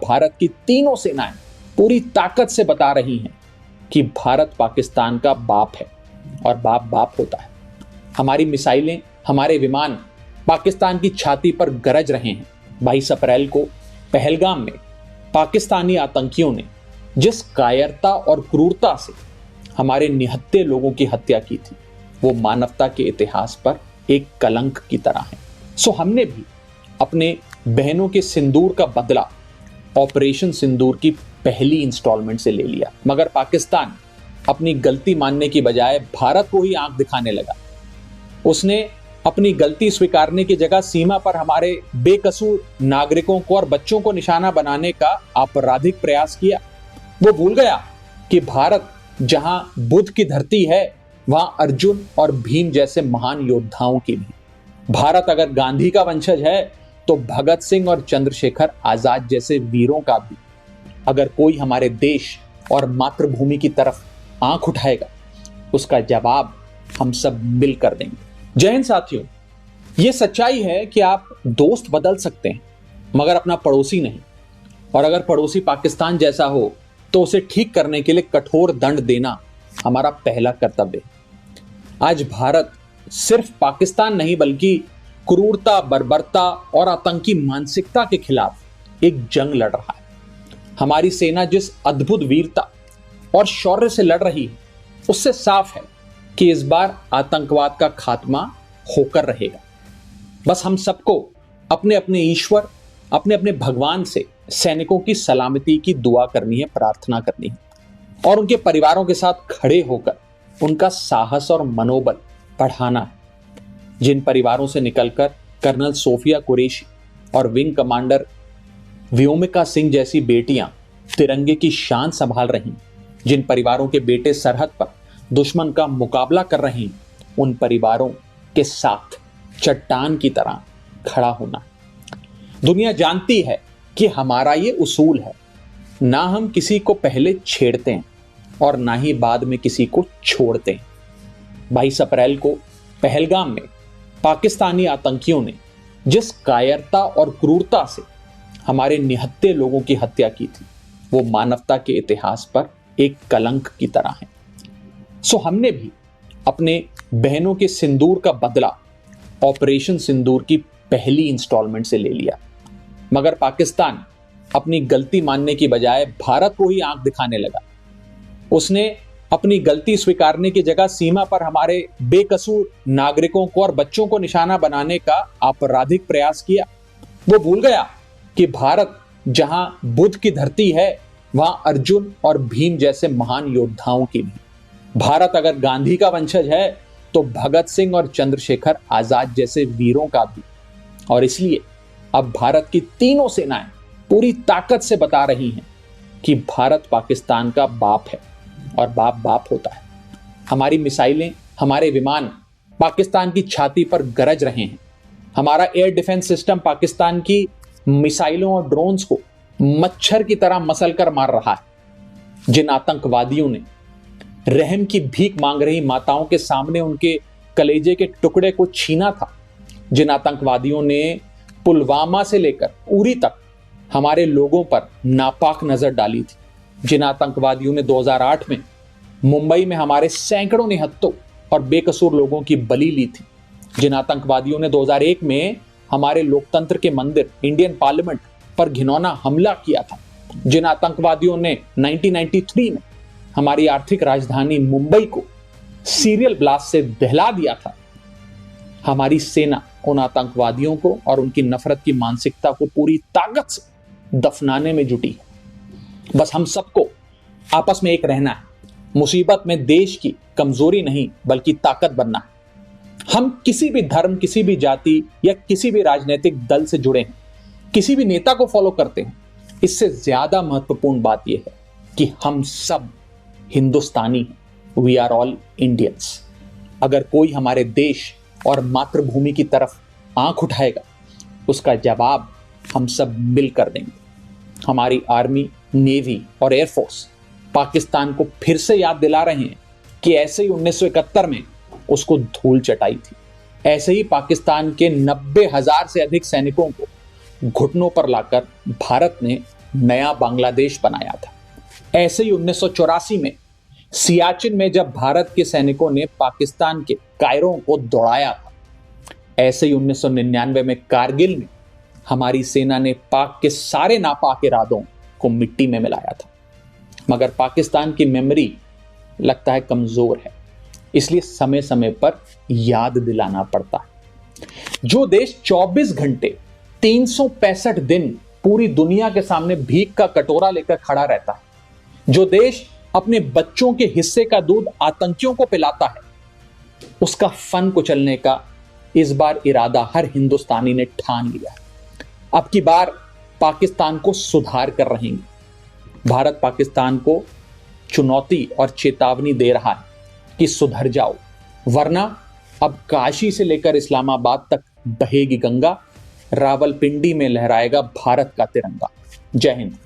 भारत की तीनों सेनाएं पूरी ताकत से बता रही हैं कि भारत पाकिस्तान का बाप है और बाप बाप होता है। हमारी मिसाइलें, हमारे विमान पाकिस्तान की छाती पर गरज रहे हैं। 22 अप्रैल को पहलगाम में पाकिस्तानी आतंकियों ने जिस कायरता और क्रूरता से हमारे निहत्थे लोगों की हत्या की थी, वो मानवता के इतिहास पर एक कलंक की तरह है। सो हमने भी अपने बहनों के सिंदूर का बदला ऑपरेशन सिंदूर की पहली इंस्टॉलमेंट से ले लिया, मगर पाकिस्तान अपनी गलती मानने की बजाय भारत को ही आंख दिखाने लगा। उसने अपनी गलती स्वीकारने की जगह सीमा पर हमारे बेकसूर नागरिकों को और बच्चों को निशाना बनाने का आपराधिक प्रयास किया। वो भूल गया कि भारत जहां बुद्ध की धरती है, वहां अर्जुन और भीम जैसे महान योद्धाओं की भी। भारत अगर गांधी का वंशज है तो भगत सिंह और चंद्रशेखर आजाद जैसे वीरों का भी। अगर कोई हमारे देश और मातृभूमि की तरफ आंख उठाएगा, उसका जवाब हम सब मिलकर देंगे। जय हिंद साथियों, यह सच्चाई है कि आप दोस्त बदल सकते हैं मगर अपना पड़ोसी नहीं, और अगर पड़ोसी पाकिस्तान जैसा हो तो उसे ठीक करने के लिए कठोर दंड देना हमारा पहला कर्तव्य है। आज भारत सिर्फ पाकिस्तान नहीं बल्कि क्रूरता, बर्बरता और आतंकी मानसिकता के खिलाफ एक जंग लड़ रहा है। हमारी सेना जिस अद्भुत वीरता और शौर्य से लड़ रही है, उससे साफ है कि इस बार आतंकवाद का खात्मा होकर रहेगा। बस हम सबको अपने अपने ईश्वर, अपने अपने भगवान से सैनिकों की सलामती की दुआ करनी है, प्रार्थना करनी है और उनके परिवारों के साथ खड़े होकर उनका साहस और मनोबल बढ़ाना है। जिन परिवारों से निकलकर कर्नल सोफिया कुरैशी और विंग कमांडर व्योमिका सिंह जैसी बेटियां तिरंगे की शान संभाल रही, जिन परिवारों के बेटे सरहद पर दुश्मन का मुकाबला कर रहे हैं, उन परिवारों के साथ चट्टान की तरह खड़ा होना। दुनिया जानती है कि हमारा ये उसूल है, ना हम किसी को पहले छेड़ते हैं और ना ही बाद में किसी को छोड़ते हैं। 22 अप्रैल को पहलगाम में पाकिस्तानी आतंकियों ने जिस कायरता और क्रूरता से हमारे निहत्थे लोगों की हत्या की थी, वो मानवता के इतिहास पर एक कलंक की तरह है। सो हमने भी अपने बहनों के सिंदूर का बदला ऑपरेशन सिंदूर की पहली इंस्टॉलमेंट से ले लिया, मगर पाकिस्तान अपनी गलती मानने की बजाय भारत को ही आंख दिखाने लगा। उसने अपनी गलती स्वीकारने की जगह सीमा पर हमारे बेकसूर नागरिकों को और बच्चों को निशाना बनाने का आपराधिक प्रयास किया। वो भूल गया कि भारत जहां बुद्ध की धरती है, वहां अर्जुन और भीम जैसे महान योद्धाओं की भी। भारत अगर गांधी का वंशज है तो भगत सिंह और चंद्रशेखर आजाद जैसे वीरों का भी। और इसलिए अब भारत की तीनों सेनाएं पूरी ताकत से बता रही हैं कि भारत पाकिस्तान का बाप है और बाप बाप होता है। हमारी मिसाइलें, हमारे विमान पाकिस्तान की छाती पर गरज रहे हैं। हमारा एयर डिफेंस सिस्टम पाकिस्तान की मिसाइलों और ड्रोन्स को मच्छर की तरह मसल कर मार रहा है। जिन आतंकवादियों ने रहम की भीख मांग रही माताओं के सामने उनके कलेजे के टुकड़े को छीना था, जिन आतंकवादियों ने पुलवामा से लेकर उरी तक हमारे लोगों पर नापाक नजर डाली थी, जिन आतंकवादियों ने 2008 में मुंबई में हमारे सैकड़ों निहत्थों और बेकसूर लोगों की बलि ली थी, जिन आतंकवादियों ने 2001 में हमारे लोकतंत्र के मंदिर इंडियन पार्लियामेंट पर घिनौना हमला किया था, जिन आतंकवादियों ने 1993 में हमारी आर्थिक राजधानी मुंबई को सीरियल ब्लास्ट से दहला दिया था, हमारी सेना उन आतंकवादियों को और उनकी नफरत की मानसिकता को पूरी ताकत से दफनाने में जुटी है। बस हम सबको आपस में एक रहना है। मुसीबत में देश की कमजोरी नहीं बल्कि ताकत बनना है। हम किसी भी धर्म, किसी भी जाति या किसी भी राजनीतिक दल से जुड़े हैं, किसी भी नेता को फॉलो करते हैं, इससे ज्यादा महत्वपूर्ण बात यह है कि हम सब हिंदुस्तानी हैं। We are all Indians. अगर कोई हमारे देश और मातृभूमि की तरफ आंख उठाएगा, उसका जवाब हम सब मिलकर देंगे। हमारी आर्मी, नेवी और एयरफोर्स पाकिस्तान को फिर से याद दिला रहे हैं कि ऐसे ही 1971 में उसको धूल चटाई थी, ऐसे ही पाकिस्तान के 90,000 से अधिक सैनिकों को घुटनों पर लाकर भारत ने नया बांग्लादेश बनाया था। ऐसे ही 1984 में सियाचिन में जब भारत के सैनिकों ने पाकिस्तान के कायरों को दौड़ाया था, ऐसे ही 1999 में कारगिल में हमारी सेना ने पाक के सारे नापाक इरादों को मिट्टी में मिलाया था। मगर पाकिस्तान की मेमोरी लगता है कमजोर है, इसलिए समय समय पर याद दिलाना पड़ता है। जो देश 24 घंटे 365 दिन पूरी दुनिया के सामने भीख का कटोरा लेकर खड़ा रहता है, जो देश अपने बच्चों के हिस्से का दूध आतंकियों को पिलाता है, उसका फन कुचलने का इस बार इरादा हर हिंदुस्तानी ने ठान लिया है। अब की बार पाकिस्तान को सुधार कर रहेंगे। भारत पाकिस्तान को चुनौती और चेतावनी दे रहा है कि सुधर जाओ, वरना अब काशी से लेकर इस्लामाबाद तक बहेगी गंगा, रावलपिंडी में लहराएगा भारत का तिरंगा। जय हिंद।